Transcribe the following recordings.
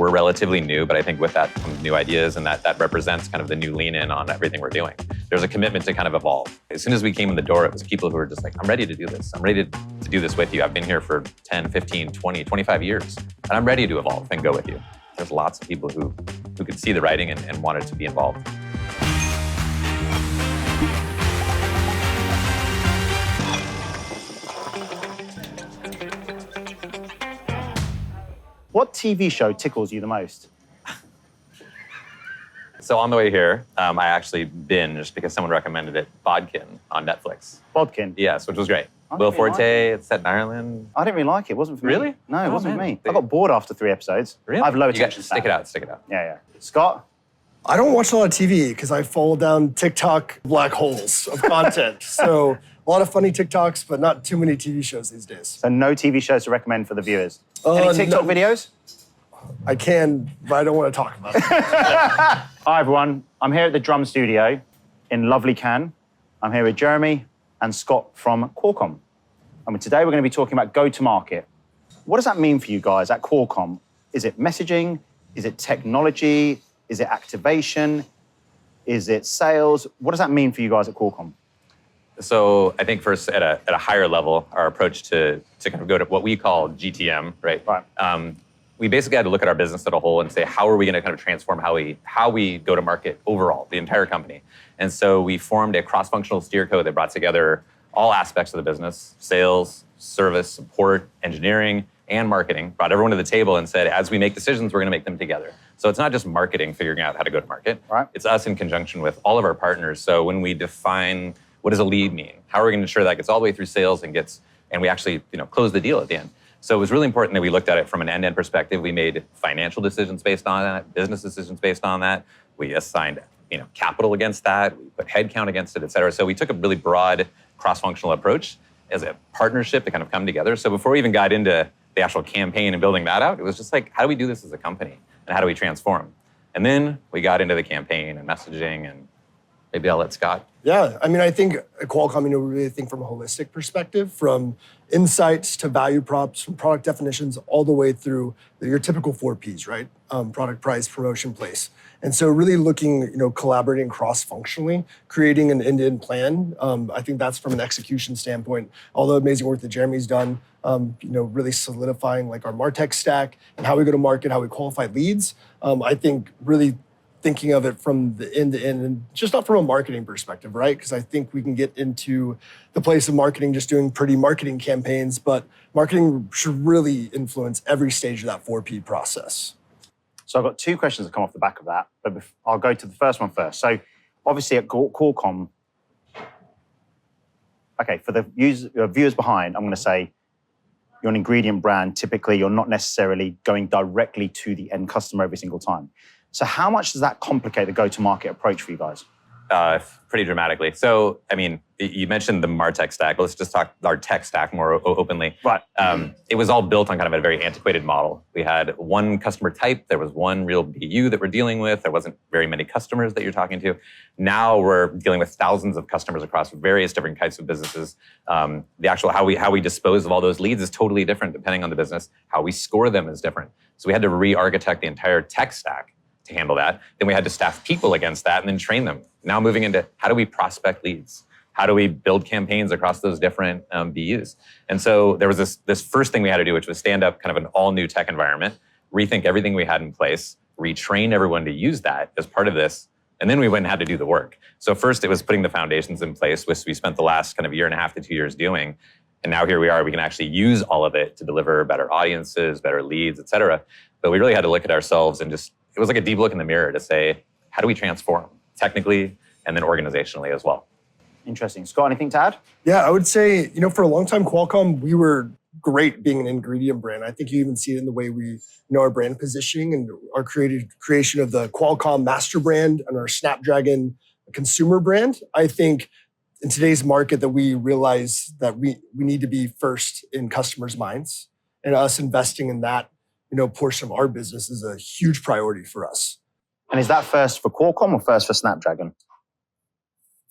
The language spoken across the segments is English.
we're relatively new, but I think with that comes new ideas, and that represents kind of the new lean in on everything we're doing. There's a commitment to kind of evolve. As soon as we came in the door, it was people who were just like, I'm ready to do this. I'm ready to do this with you. I've been here for 10, 15, 20, 25 years, and I'm ready to evolve and go with you. There's lots of people who could see the writing and wanted to be involved. What TV show tickles you the most? So on the way here, I actually binged, because someone recommended it, Bodkin on Netflix. Bodkin? Yes, which was great. Will Forte, it's set in Ireland. I didn't really like it. It wasn't for me. Really? No, it wasn't for me. I got bored after 3 episodes. Really? I have low attention span. Stick it out. Yeah. Scott? I don't watch a lot of TV because I fall down TikTok black holes of content. So a lot of funny TikToks, but not too many TV shows these days. So no TV shows to recommend for the viewers? Any TikTok videos? I can, but I don't want to talk about it. Hi, everyone. I'm here at the Drum Studio in lovely Cannes. I'm here with Jeremy and Scott from Qualcomm. And today we're going to be talking about go-to-market. What does that mean for you guys at Qualcomm? Is it messaging? Is it technology? Is it activation? Is it sales? What does that mean for you guys at Qualcomm? So I think first at a higher level, our approach to kind of go to what we call GTM, right? We basically had to look at our business as a whole and say, how are we going to kind of transform how we go to market overall, the entire company? And so we formed a cross-functional steer code that brought together all aspects of the business: sales, service, support, engineering, and marketing. Brought everyone to the table and said, as we make decisions, we're going to make them together. So it's not just marketing figuring out how to go to market. Right. It's us in conjunction with all of our partners. So when we define what does a lead mean, how are we going to ensure that gets all the way through sales and we actually close the deal at the end. So it was really important that we looked at it from an end-to-end perspective. We made financial decisions based on that, business decisions based on that. We assigned capital against that. We put headcount against it, et cetera. So we took a really broad cross-functional approach as a partnership to kind of come together. So before we even got into the actual campaign and building that out, it was just like, how do we do this as a company? And how do we transform? And then we got into the campaign and messaging, and maybe I'll let Scott. Yeah, I mean, I think at Qualcomm, we really think from a holistic perspective, from insights to value props, from product definitions, all the way through your typical 4 Ps, right? Product, price, promotion, place. And so really looking, collaborating cross-functionally, creating an end-to-end plan. I think that's from an execution standpoint, all the amazing work that Jeremy's done, really solidifying like our MarTech stack and how we go to market, how we qualify leads. I think really thinking of it from the end to end, and just not from a marketing perspective, right? Because I think we can get into the place of marketing just doing pretty marketing campaigns, but marketing should really influence every stage of that 4P process. So I've got 2 questions that come off the back of that, but I'll go to the first one first. So obviously at Qualcomm, okay, for the viewers behind, I'm going to say you're an ingredient brand. Typically, you're not necessarily going directly to the end customer every single time. So how much does that complicate the go-to-market approach for you guys? Pretty dramatically. So, I mean, you mentioned the MarTech stack. Let's just talk our tech stack more openly. Right. It was all built on kind of a very antiquated model. We had one customer type. There was one real BU that we're dealing with. There wasn't very many customers that you're talking to. Now we're dealing with thousands of customers across various different types of businesses. The actual how we dispose of all those leads is totally different depending on the business. How we score them is different. So we had to re-architect the entire tech stack to handle that. Then we had to staff people against that and then train them. Now moving into how do we prospect leads? How do we build campaigns across those different BUs? And so there was this first thing we had to do, which was stand up kind of an all new tech environment, rethink everything we had in place, retrain everyone to use that as part of this. And then we went and had to do the work. So first it was putting the foundations in place, which we spent the last kind of 1.5 to 2 years doing. And now here we are, we can actually use all of it to deliver better audiences, better leads, et cetera. But we really had to look at ourselves and it was like a deep look in the mirror to say, how do we transform technically and then organizationally as well? Interesting. Scott, anything to add? Yeah, I would say, for a long time, Qualcomm, we were great being an ingredient brand. I think you even see it in the way we know our brand positioning and our creation of the Qualcomm master brand and our Snapdragon consumer brand. I think in today's market that we realize that we need to be first in customers' minds, and us investing in that portion of our business is a huge priority for us. And is that first for Qualcomm or first for Snapdragon?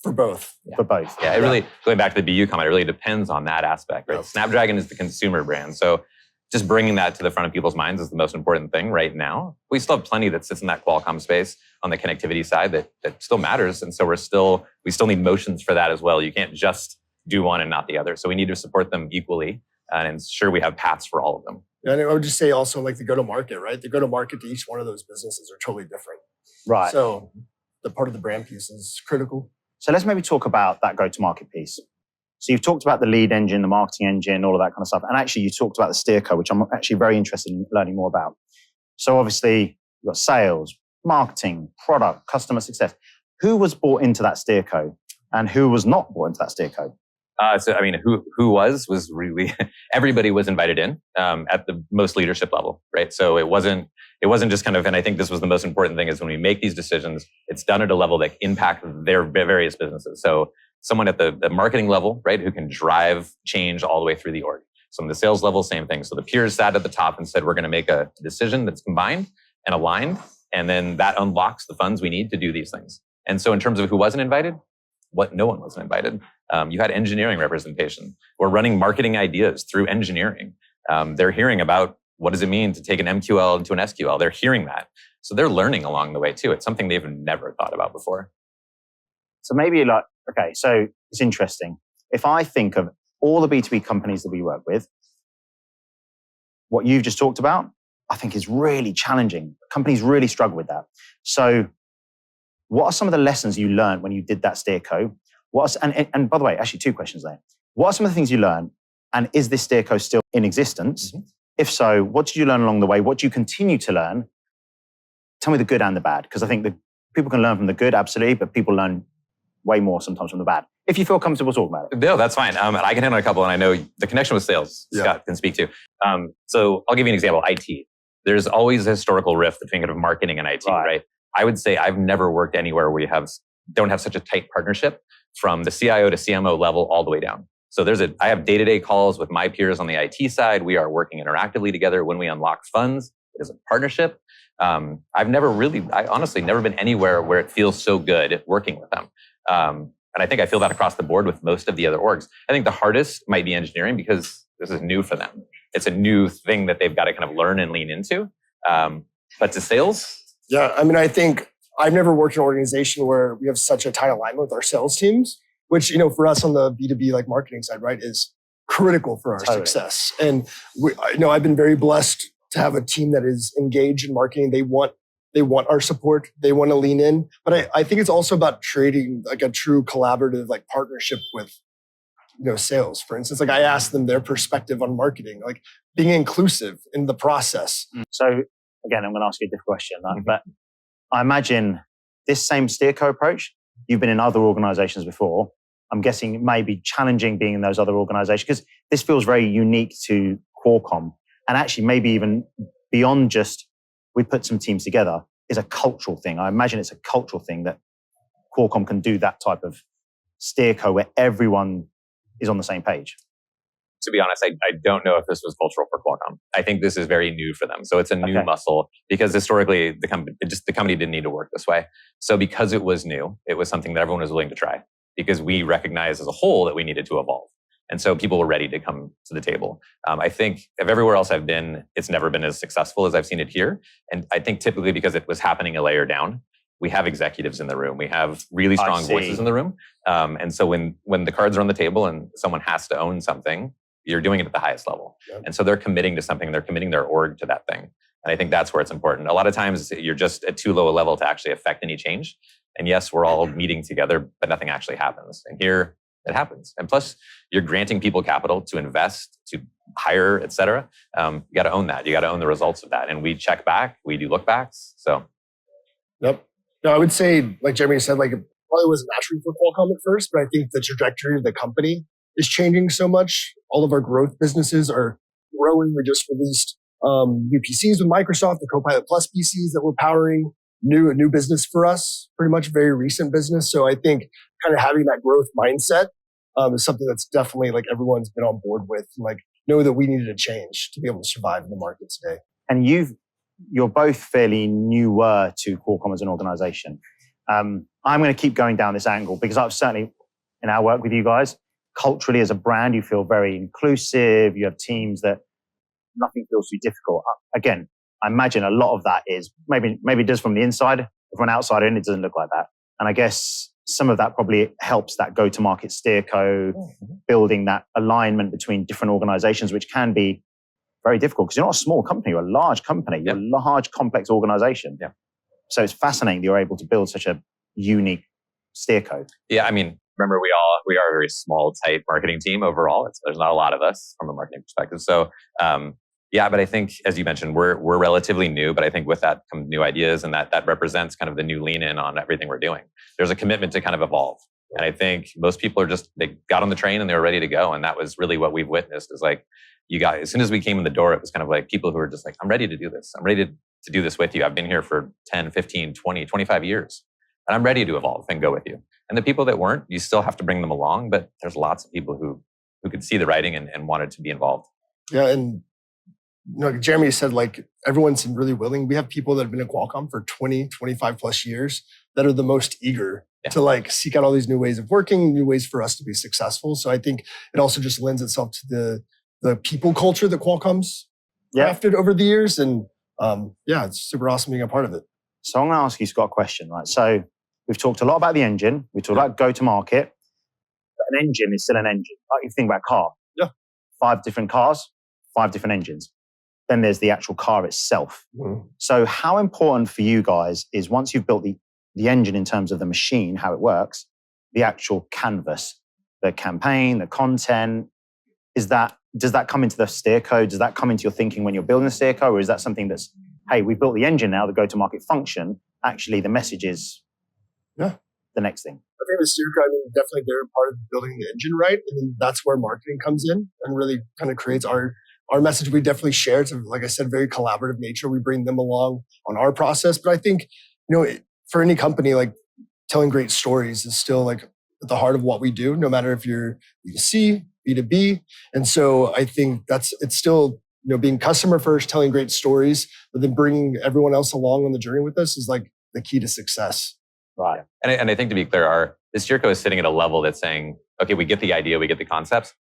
For both. Yeah. For both. Yeah, it really, going back to the BU comment, it really depends on that aspect, right? Yes. Snapdragon is the consumer brand. So just bringing that to the front of people's minds is the most important thing right now. We still have plenty that sits in that Qualcomm space on the connectivity side that still matters. And so we still need motions for that as well. You can't just do one and not the other. So we need to support them equally and ensure we have paths for all of them. Yeah, and I would just say also like the go-to-market, right? The go-to-market to each one of those businesses are totally different. Right. So the part of the brand piece is critical. So let's maybe talk about that go-to-market piece. So you've talked about the lead engine, the marketing engine, all of that kind of stuff. And actually you talked about the steerco, which I'm actually very interested in learning more about. So obviously you've got sales, marketing, product, customer success. Who was bought into that steerco and who was not bought into that steerco? Who was really everybody was invited in at the most leadership level, right? So it wasn't just kind of, and I think this was the most important thing is when we make these decisions, it's done at a level that impact their various businesses. So someone at the marketing level, right, who can drive change all the way through the org. So on the sales level, same thing. So the peers sat at the top and said, we're going to make a decision that's combined and aligned, and then that unlocks the funds we need to do these things. And so in terms of who wasn't invited, no one wasn't invited. You had engineering representation. We're running marketing ideas through engineering. They're hearing about what does it mean to take an MQL into an SQL. They're hearing that. So they're learning along the way too. It's something they've never thought about before. So maybe okay, so it's interesting. If I think of all the B2B companies that we work with, what you've just talked about, I think is really challenging. Companies really struggle with that. So what are some of the lessons you learned when you did that steerco? And by the way, actually 2 questions there. What are some of the things you learned? And is this steerco still in existence? Mm-hmm. If so, what did you learn along the way? What do you continue to learn? Tell me the good and the bad, because I think that people can learn from the good, absolutely, but people learn way more sometimes from the bad. If you feel comfortable talking about it. No, that's fine. I can handle a couple, and I know the connection with sales, Scott can speak to. So I'll give you an example, IT. There's always a historical rift between kind of marketing and IT, right? I would say I've never worked anywhere where we don't have such a tight partnership from the CIO to CMO level all the way down. So I have day-to-day calls with my peers on the IT side. We are working interactively together when we unlock funds. It is a partnership. I honestly never been anywhere where it feels so good working with them. And I think I feel that across the board with most of the other orgs. I think the hardest might be engineering because this is new for them. It's a new thing that they've got to kind of learn and lean into. But to sales? Yeah, I think I've never worked in an organization where we have such a tight alignment with our sales teams, which, for us on the B2B like marketing side, right, is critical for our success. And I've been very blessed to have a team that is engaged in marketing. They want our support. They want to lean in. But I think it's also about creating like a true collaborative like partnership with, sales. For instance, like I asked them their perspective on marketing, like being inclusive in the process. So again, I'm going to ask you a different question, but I imagine this same steerco approach, you've been in other organizations before. I'm guessing it may be challenging being in those other organizations because this feels very unique to Qualcomm. And actually maybe even beyond just we put some teams together is a cultural thing. I imagine it's a cultural thing that Qualcomm can do that type of steerco where everyone is on the same page. To be honest, I don't know if this was cultural for Qualcomm. I think this is very new for them. So it's a new muscle because historically the company didn't need to work this way. So because it was new, it was something that everyone was willing to try because we recognized as a whole that we needed to evolve. And so people were ready to come to the table. I think if everywhere else I've been, it's never been as successful as I've seen it here. And I think typically because it was happening a layer down, we have executives in the room. We have really strong voices in the room. And so when the cards are on the table and someone has to own something, you're doing it at the highest level. Yep. And so they're committing to something. They're committing their org to that thing. And I think that's where it's important. A lot of times you're just at too low a level to actually affect any change. And yes, we're all meeting together, but nothing actually happens. And here it happens. And plus you're granting people capital to invest, to hire, et cetera. You got to own that. You got to own the results of that. And we check back, we do look backs. So. Yep. No, I would say, like Jeremy said, like it probably wasn't naturally for Qualcomm at first, but I think the trajectory of the company is changing so much. All of our growth businesses are growing. We just released new PCs with Microsoft, the Copilot Plus PCs that we're powering, a new business for us, pretty much very recent business. So I think kind of having that growth mindset is something that's definitely like everyone's been on board with, and like know that we needed a change to be able to survive in the market today. And you're both fairly newer to Qualcomm as an organization. I'm going to keep going down this angle because I've certainly, in our work with you guys, culturally as a brand, you feel very inclusive. You have teams that nothing feels too difficult. Again, I imagine a lot of that is maybe it does from the inside. From an outsider in, it doesn't look like that. And I guess some of that probably helps that go-to-market steer code, building that alignment between different organizations, which can be very difficult because you're not a small company, you're a large company, you're a large, complex organization. Yeah. So it's fascinating that you're able to build such a unique steer code. Yeah, I mean, remember we are a very small, tight marketing team overall. There's not a lot of us from a marketing perspective. So yeah, but I think, as you mentioned, we're relatively new, but I think with that come new ideas, and that represents kind of the new lean in on everything we're doing. There's a commitment to kind of evolve. And I think most people they got on the train and they were ready to go. And that was really what we've witnessed is like, you guys, as soon as we came in the door, it was kind of like people who were just like, I'm ready to do this. I'm ready to do this with you. I've been here for 10, 15, 20, 25 years. And I'm ready to evolve and go with you. And the people that weren't, you still have to bring them along. But there's lots of people who could see the writing and wanted to be involved. Yeah, and Jeremy said, like, everyone's really willing. We have people that have been at Qualcomm for 20, 25 plus years that are the most eager to like seek out all these new ways of working, new ways for us to be successful. So I think it also just lends itself to the people culture that Qualcomm's crafted over the years. And it's super awesome being a part of it. So I'm going to ask you, Scott, a question, right? So we've talked a lot about the engine. We talked about go-to-market. But an engine is still an engine. Like if you think about a car. Yeah. 5 different cars, 5 different engines. Then there's the actual car itself. So how important for you guys is once you've built the engine in terms of the machine, how it works, the actual canvas, the campaign, the content, does that come into the steer code? Does that come into your thinking when you're building the steer code? Or is that something that's, hey, we've built the engine now, the go-to-market function, actually the message is the next thing? I think the steer code, definitely they're part of building the engine, right? And then that's where marketing comes in and really kind of creates our message. We definitely share. It's, like I said, very collaborative nature. We bring them along on our process. But I think, for any company, like telling great stories is still like at the heart of what we do, no matter if you're B2C, B2B. And so I think it's still, being customer first, telling great stories, but then bringing everyone else along on the journey with us is like the key to success. Right. And I think to be clear, the steer code is sitting at a level that's saying, okay, we get the idea, we get the concepts.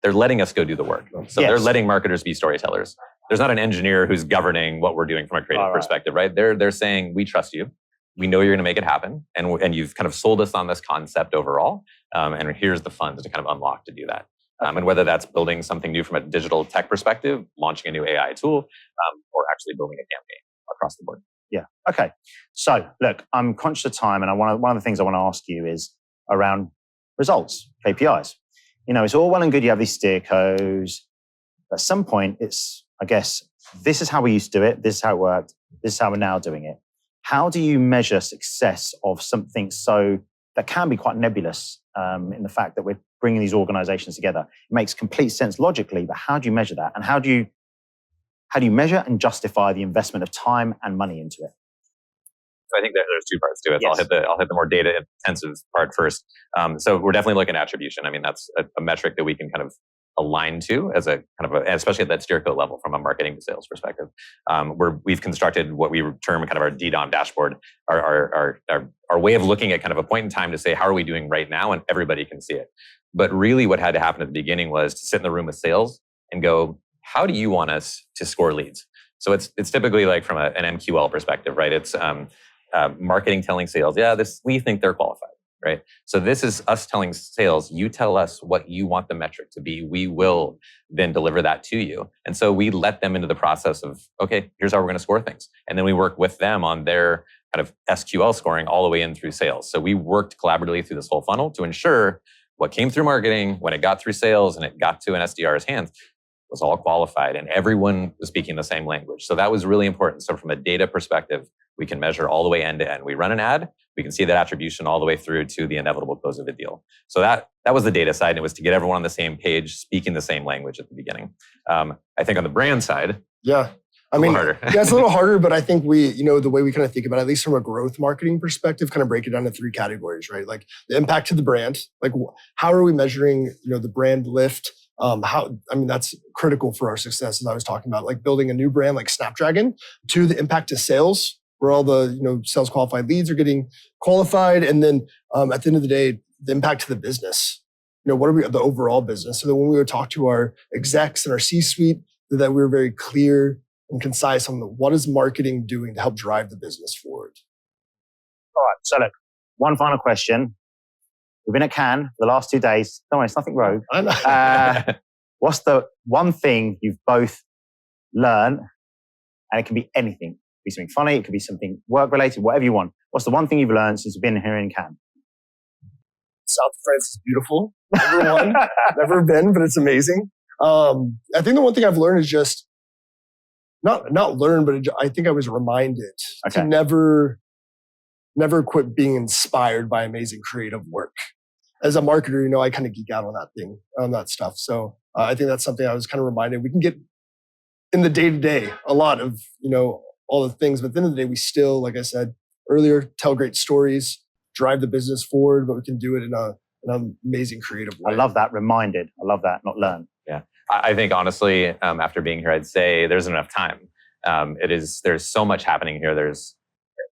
They're letting us go do the work. So they're letting marketers be storytellers. There's not an engineer who's governing what we're doing from a creative perspective, right? They're saying, we trust you. We know you're going to make it happen. And you've kind of sold us on this concept overall. And here's the funds to kind of unlock to do that. And whether that's building something new from a digital tech perspective, launching a new AI tool, or actually building a campaign across the board. Yeah. Okay. So look, I'm conscious of time. And one of the things I want to ask you is around results, KPIs. It's all well and good. You have these steer codes. At some point, it's, I guess, this is how we used to do it. This is how it worked. This is how we're now doing it. How do you measure success of something that can be quite nebulous in the fact that we're bringing these organizations together? It makes complete sense logically, but how do you measure that? And how do you measure and justify the investment of time and money into it? So I think that there's 2 parts to it. Yes. I'll hit the more data intensive part first. So we're definitely looking at attribution. I mean, that's a metric that we can kind of align to as a kind of and especially at that steer code level from a marketing to sales perspective. We've constructed what we term kind of our DDOM dashboard, our way of looking at kind of a point in time to say, how are we doing right now? And everybody can see it. But really what had to happen at the beginning was to sit in the room with sales and go, how do you want us to score leads? So it's typically like from an MQL perspective, right? It's marketing telling sales, we think they're qualified, right? So this is us telling sales, you tell us what you want the metric to be. We will then deliver that to you. And so we let them into the process of, okay, here's how we're going to score things. And then we work with them on their kind of SQL scoring all the way in through sales. So we worked collaboratively through this whole funnel to ensure what came through marketing, when it got through sales and it got to an SDR's hands, was all qualified and everyone was speaking the same language. So that was really important. So from a data perspective, we can measure all the way end to end. We run an ad, we can see that attribution all the way through to the inevitable close of a deal. So that was the data side, and it was to get everyone on the same page, speaking the same language at the beginning. I think on the brand side, harder. It's a little harder, but I think we, the way we kind of think about it, at least from a growth marketing perspective, kind of break it down to 3 categories, right? Like the impact to the brand, like how are we measuring, the brand lift? That's critical for our success, as I was talking about, like building a new brand like Snapdragon, to the impact to sales, where all the sales qualified leads are getting qualified, and then at the end of the day, the impact to the business. What are the overall business? So that when we would talk to our execs and our C-suite, that we were very clear and concise on what is marketing doing to help drive the business forward. All right, so look, one final question. We've been at Cannes for the last 2 days. Don't worry, it's nothing rogue. I know. What's the one thing you've both learned? And it can be anything. It could be something funny, it could be something work-related, whatever you want. What's the one thing you've learned since you've been here in Cannes? South of France is beautiful. Number one. Never been, but it's amazing. I think the one thing I've learned is just, not learn, but I think I was reminded to never quit being inspired by amazing creative work. As a marketer, I kind of geek out on that stuff. So I think that's something I was kind of reminded. We can get in the day-to-day a lot of, all the things, but at the end of the day, we still, like I said earlier, tell great stories, drive the business forward, but we can do it in an amazing creative way. I love that, reminded. I love that, not learn. Yeah. I think honestly, after being here, I'd say there's enough time. There's so much happening here. There's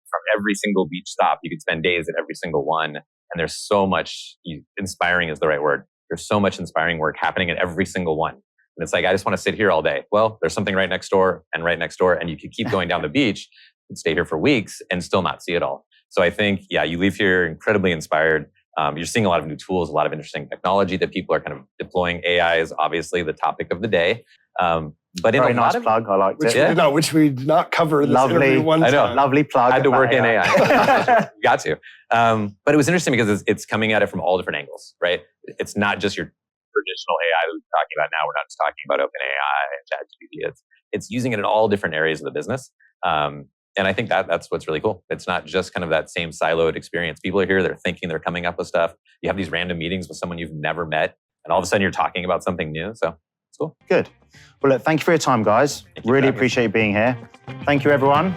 from every single beach stop, you could spend days at every single one. And there's so much, inspiring is the right word. There's so much inspiring work happening at every single one. And it's like, I just want to sit here all day. Well, there's something right next door. And you could keep going down the beach and stay here for weeks and still not see it all. So I think, you leave here incredibly inspired. You're seeing a lot of new tools, a lot of interesting technology that people are kind of deploying. AI is obviously the topic of the day. But in very a nice lot of plug. I liked it. Which we did not cover in this interview one time. I know. Lovely plug. I had to work in AI. Got to. But it was interesting because it's coming at it from all different angles, right? It's not just your traditional AI that we're talking about now. We're not just talking about OpenAI and ChatGPT. It's using it in all different areas of the business. And I think that's what's really cool. It's not just kind of that same siloed experience. People are here, they're thinking, they're coming up with stuff. You have these random meetings with someone you've never met, and all of a sudden you're talking about something new. So it's cool. Good. Well, look, thank you for your time, guys. Really appreciate you being here. Thank you, everyone.